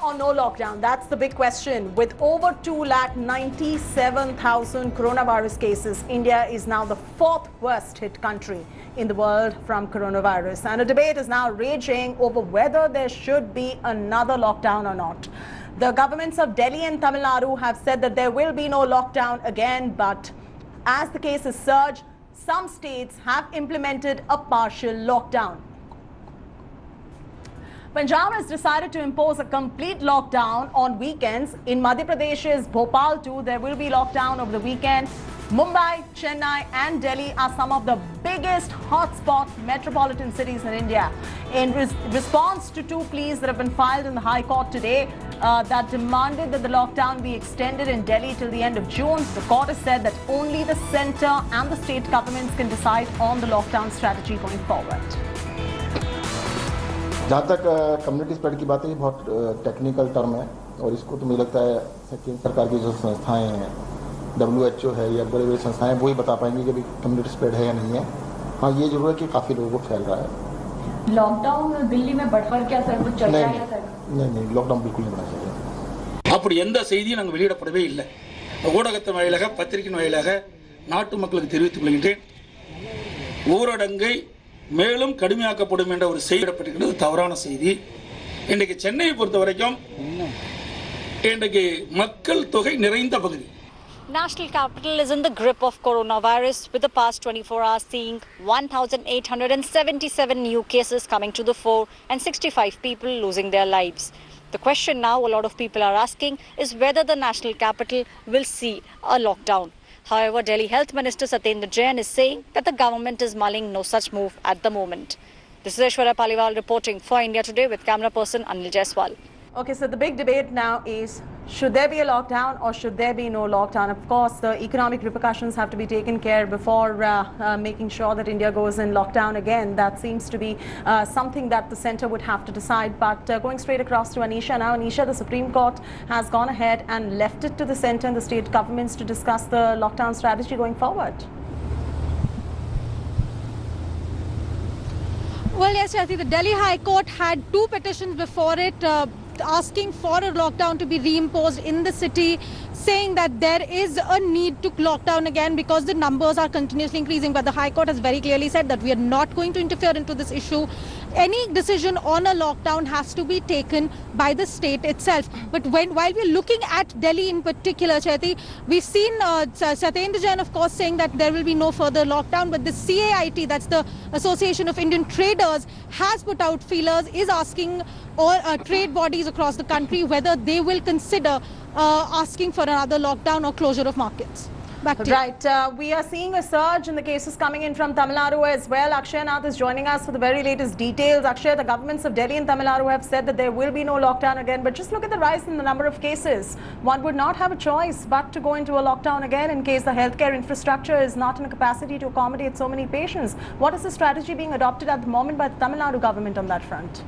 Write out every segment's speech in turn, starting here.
or no lockdown? That's the big question. With over 2,97,000 coronavirus cases, India is now the fourth worst hit country in the world from coronavirus. And a debate is now raging over whether there should be another lockdown or not. The governments of Delhi and Tamil Nadu have said that there will be no lockdown again, but as the cases surge, some states have implemented a partial lockdown. Punjab has decided to impose a complete lockdown on weekends. In Madhya Pradesh's Bhopal too, there will be lockdown over the weekend. Mumbai, Chennai and Delhi are some of the biggest hotspot metropolitan cities in India. In response to two pleas that have been filed in the High Court today that demanded that the lockdown be extended in Delhi till the end of June, the court has said that only the centre and the state governments can decide on the lockdown strategy going forward. जहाँ तक community spread की बात है, ये बहुत technical term है और इसको तो मुझे लगता है केंद्र सरकार की जो संस्थाएं हैं, WHO है या बड़े बड़े संस्थाएं, वो ही बता पाएंगे कि अभी कम्युनिटी स्प्रेड है या नहीं है. हाँ, ये जरूर है कि काफ़ी लोगों को फैल रहा है. लॉकडाउन दिल्ली में बढ़कर क्या सर कुछ चल रहा है सर? नहीं, लॉकडाउन बिल्कुल नहीं बढ़ा चाहिए. அப்படி எந்த செய்தியும் நாங்கள் வெளியிடப்படவே இல்லை. ஊடகத்தின் வாயிலாக, பத்திரிகையின் வாயிலாக நாட்டு மக்களுக்கு தெரிவித்துக் கொள்கின்றேன். ஊரடங்கை மேலும் கடுமையாக்கப்படும் என்ற ஒரு செய்திடப்பட்டிருக்கிறது தவறான செய்தி. இன்றைக்கு சென்னையை பொறுத்த வரைக்கும் இன்றைக்கு மக்கள் தொகை நிறைந்த பகுதி. National capital is in the grip of coronavirus, with the past 24 hours seeing 1,877 new cases coming to the fore and 65 people losing their lives. The question now a lot of people are asking is whether the national capital will see a lockdown. However, Delhi Health Minister Satyendra Jain is saying that the government is mulling no such move at the moment. This is Aishwarya Paliwal reporting for India Today with camera person Anil Jaiswal. Okay, so the big debate now is, should there be a lockdown or should there be no lockdown? Of course, the economic repercussions have to be taken care before making sure that India goes in lockdown again. That seems to be something that the centre would have to decide. But going straight across to Anisha now. Anisha, the Supreme Court has gone ahead and left it to the centre and the state governments to discuss the lockdown strategy going forward. Well, yes, Jyoti, the Delhi High Court had two petitions before it asking for a lockdown to be reimposed in the city, saying that there is a need to lock down again because the numbers are continuously increasing. But the High Court has very clearly said that we are not going to interfere into this issue. Any decision on a lockdown has to be taken by the state itself. But while we're looking at Delhi in particular, Chaiti, we've seen Satyendra Jain, of course, saying that there will be no further lockdown. But the CAIT, that's the Association of Indian Traders, has put out feelers, is asking all trade bodies across the country whether they will consider asking for another lockdown or closure of markets. Right. We are seeing a surge in the cases coming in from Tamil Nadu as well. Akshay Nath is joining us for the very latest details. Akshay, the governments of Delhi and Tamil Nadu have said that there will be no lockdown again. But just look at the rise in the number of cases. One would not have a choice but to go into a lockdown again in case the healthcare infrastructure is not in a capacity to accommodate so many patients. What is the strategy being adopted at the moment by the Tamil Nadu government on that front?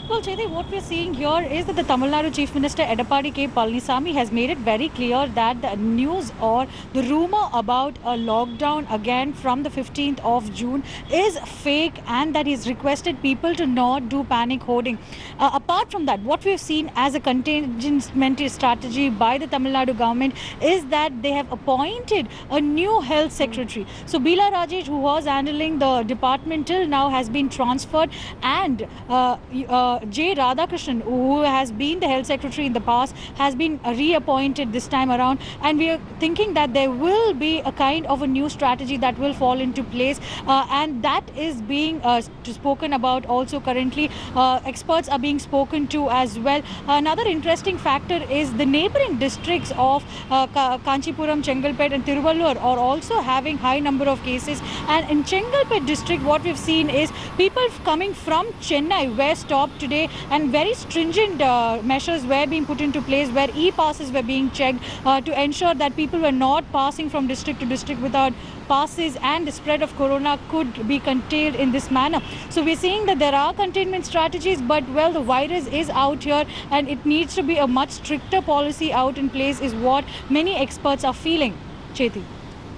Well, Chaiti, what we're seeing here is that the Tamil Nadu Chief Minister Edappadi K. Palaniswamy has made it very clear that the news or the rumour about a lockdown again from the 15th of June is fake, and that he's requested people to not do panic hoarding. Apart from that, what we've seen as a contingent strategy by the Tamil Nadu government is that they have appointed a new health secretary. So Bila Rajesh, who was handling the department till now, has been transferred, and J. Radhakrishnan, who has been the health secretary in the past, has been reappointed this time around, and we are thinking that there will be a kind of a new strategy that will fall into place, and that is being spoken about also currently. Experts are being spoken to as well. Another interesting factor is the neighbouring districts of Kanchipuram, Chengalpet and Tiruvallur are also having high number of cases, and in Chengalpet district what we've seen is people coming from Chennai were stopped today, and very stringent measures were being put into place where e-passes were being checked to ensure that people were not passing from district to district without passes, and the spread of corona could be contained in this manner. So we're seeing that there are containment strategies, but well, the virus is out here and it needs to be a much stricter policy out in place is what many experts are feeling. Chaiti.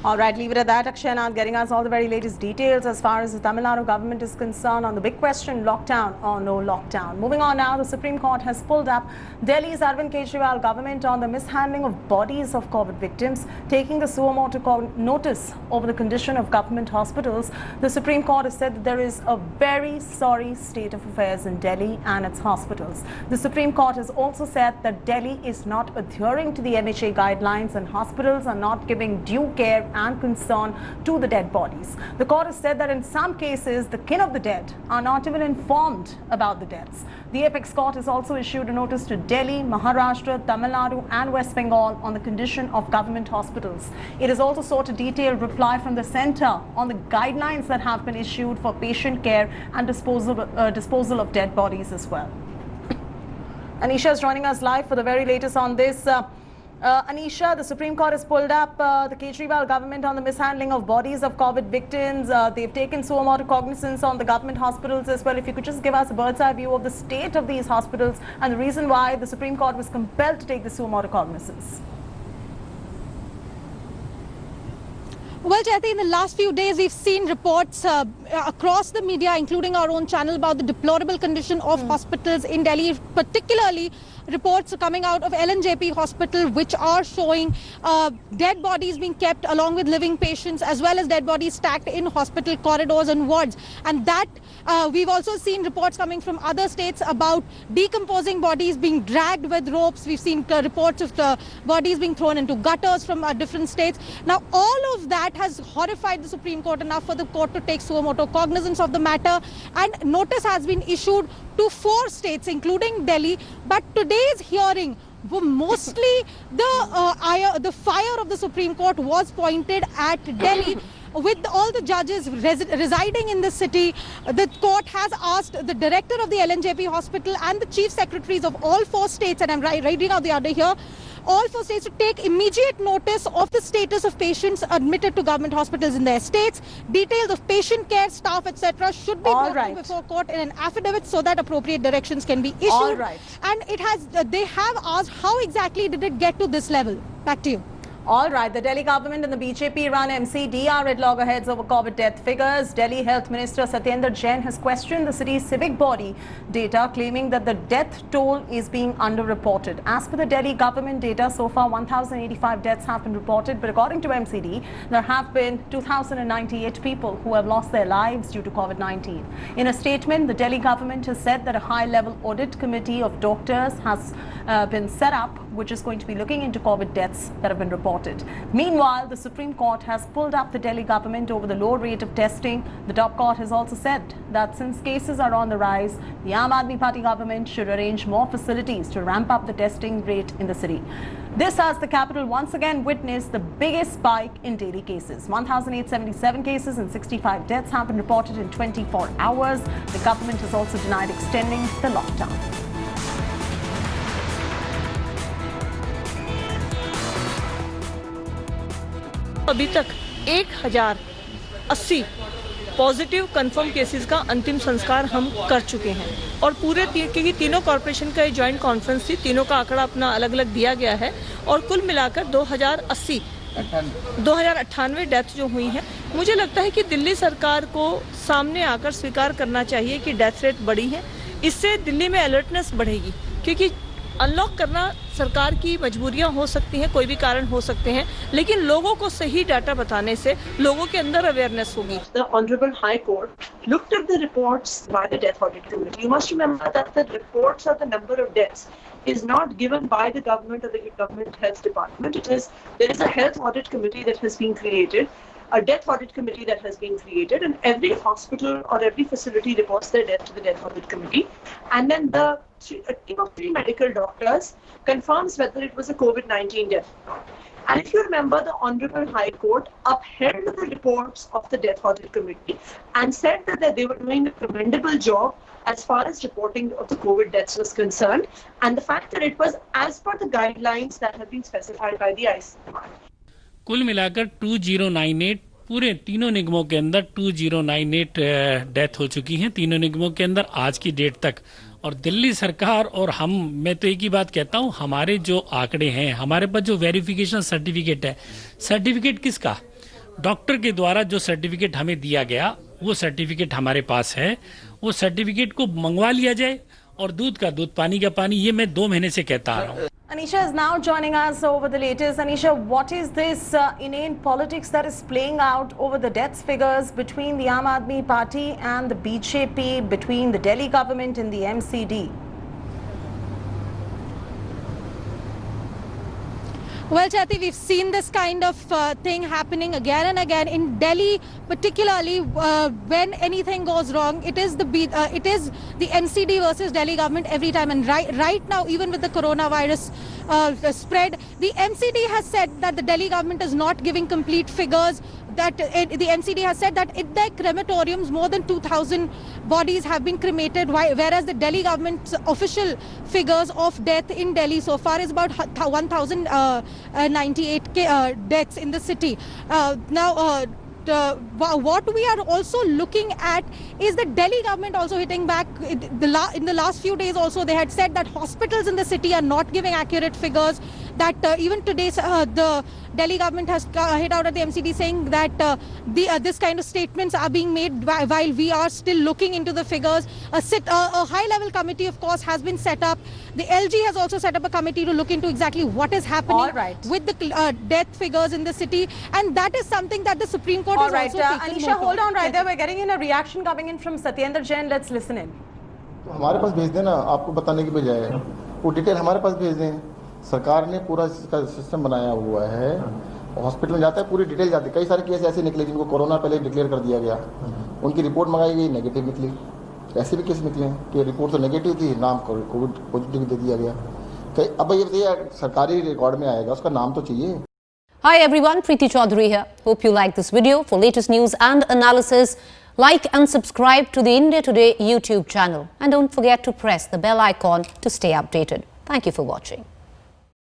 All right, leave it at that. Akshay Anand getting us all the very latest details as far as the Tamil Nadu government is concerned on the big question, lockdown or no lockdown. Moving on now, the Supreme Court has pulled up Delhi's Arvind Kejriwal government on the mishandling of bodies of COVID victims, taking the suo motu notice over the condition of government hospitals. The Supreme Court has said that there is a very sorry state of affairs in Delhi and its hospitals. The Supreme Court has also said that Delhi is not adhering to the MHA guidelines and hospitals are not giving due care and concern to the dead bodies. The court has said that in some cases, the kin of the dead are not even informed about the deaths. The apex court has also issued a notice to Delhi, Maharashtra, Tamil Nadu and West Bengal on the condition of government hospitals. It has also sought a detailed reply from the centre on the guidelines that have been issued for patient care and disposal of dead bodies as well. Anisha is joining us live for the very latest on this. Anisha, the Supreme Court has pulled up the Kejriwal government on the mishandling of bodies of COVID victims. They've taken suo motu cognizance on the government hospitals as well. If you could just give us a bird's eye view of the state of these hospitals and the reason why the Supreme Court was compelled to take the suo motu cognizance. Well, Jayati, in the last few days, we've seen reports across the media, including our own channel, about the deplorable condition of hospitals in Delhi, particularly reports coming out of LNJP Hospital, which are showing dead bodies being kept along with living patients, as well as dead bodies stacked in hospital corridors and wards. And that we've also seen reports coming from other states about decomposing bodies being dragged with ropes. We've seen reports of bodies being thrown into gutters from different states. Now, all of that has horrified the Supreme Court enough for the court to take suo motu cognizance of the matter, and notice has been issued to 4 states, including Delhi. But today's hearing, mostly the fire of the Supreme Court was pointed at Delhi. With all the judges residing in the city, the court has asked the director of the LNJP hospital and the chief secretaries of all 4 states, and I'm reading out the order here, all 4 states to take immediate notice of the status of patients admitted to government hospitals in their states. Details of patient care, staff, etc. should be brought before court in an affidavit so that appropriate directions can be issued. All right. And they have asked how exactly did it get to this level. Back to you. All right, the Delhi government and the BJP-run MCD are at loggerheads over COVID death figures. Delhi Health Minister Satyendra Jain has questioned the city's civic body data, claiming that the death toll is being underreported. As per the Delhi government data, so far 1,085 deaths have been reported, but according to MCD, there have been 2,098 people who have lost their lives due to COVID-19. In a statement, the Delhi government has said that a high-level audit committee of doctors has been set up, which is going to be looking into COVID deaths that have been reported. Meanwhile, the Supreme Court has pulled up the Delhi government over the low rate of testing. The top court has also said that since cases are on the rise, the Aam Aadmi Party government should arrange more facilities to ramp up the testing rate in the city. This as the capital once again witnessed the biggest spike in daily cases. 1,877 cases and 65 deaths have been reported in 24 hours. The government has also denied extending the lockdown. अभी तक 1080 positive confirm cases का अंतिम संस्कार हम कर चुके हैं और पूरे क्योंकि तीनों कॉरपोरेशन का जॉइंट कॉन्फ्रेंस थी, तीनों का आंकड़ा अपना अलग अलग दिया गया है और कुल मिलाकर 2098 डेथ जो हुई हैं। मुझे लगता है कि दिल्ली सरकार को सामने आकर स्वीकार करना चाहिए कि डेथ रेट बढ़ी है। इससे दिल्ली में अलर्टनेस बढ़ेगी, क्योंकि अनलॉक करना सरकार की मजबूरियां हो सकती हैं, कोई भी कारण हो सकते हैं, लेकिन लोगों को सही डाटा बताने से लोगों के अंदर अवेयरनेस होगी। The Honorable High Court looked at the reports by the Death Audit Committee. You must remember that the reports of the number of deaths is not given by the government or the government health department. There is a health audit committee that has been created, a death audit committee that has been created, and every hospital or every facility reports their death to the death audit committee, and then a team of 3 medical doctors confirms whether it was a COVID-19 death or not. And if you remember, the Honorable High Court upheld the reports of the Death Audit Committee and said that they were doing a commendable job as far as reporting of the COVID deaths was concerned, and the fact that it was as per the guidelines that have been specified by the ICMR. कुल मिलाकर 2098 पूरे तीनों निगमों के अंदर 2098 death हो चुकी हैं, तीनों निगमों के अंदर आज की डेट तक। और दिल्ली सरकार और मैं तो एक ही बात कहता हूं, हमारे जो आंकड़े हैं, हमारे पास जो वेरिफिकेशन सर्टिफिकेट है, सर्टिफिकेट किसका? डॉक्टर के द्वारा जो सर्टिफिकेट हमें दिया गया वो सर्टिफिकेट हमारे पास है, वो सर्टिफिकेट को मंगवा लिया जाए और दूध का दूध, पानी का पानी, ये मैं 2 महीने से कहता आ रहा हूँ। Anisha is now joining us over the latest. Anisha, what is this inane politics that is playing out over the deaths figures between the Aam Aadmi Party and the BJP, between the Delhi government and the MCD? Well, Chati, we've seen this kind of thing happening again and again in Delhi, particularly when anything goes wrong. It is the NCD versus Delhi government every time. And right now, even with the coronavirus spread, the NCD has said that the Delhi government is not giving complete figures. That the NCD has said that in their crematoriums, more than 2,000 bodies have been cremated, whereas the Delhi government's official figures of death in Delhi so far is about 1,098 deaths in the city. What we are also looking at is the Delhi government also hitting back. In the last few days also, they had said that hospitals in the city are not giving accurate figures. That even today, the Delhi government has hit out at the MCD saying that this kind of statements are being made while we are still looking into the figures. A high-level committee, of course, has been set up. The LG has also set up a committee to look into exactly what is happening with the death figures in the city, and that is something that the Supreme Court has also taken. Anisha, hold on right there. We're getting in a reaction coming in from Satyendra Jain. Let's listen in. तो हमारे पास भेज देना, आपको बताने की बजाय वो detail हमारे पास भेज दें। सरकार ने पूरा इसका सिस्टम बनाया हुआ है, हॉस्पिटल में जाता है, पूरी डिटेल जाती है। कई सारे केस ऐसे निकले जिनको कोरोना पहले डिक्लेयर कर दिया गया, उनकी रिपोर्ट मंगाई गई, नेगेटिव निकली। ऐसे भी केस निकले कि रिपोर्ट तो नेगेटिव थी, नाम कोविड पॉजिटिव दे दिया गया। अब ये बताइए, सरकारी रिकॉर्ड में आएगा, उसका नाम तो चाहिए। Hi everyone, Preeti Chaudhary here. Hope you like this video. For latest news and analysis, like and subscribe to the India Today YouTube channel. And don't forget to press the bell icon to stay updated. Thank you for watching.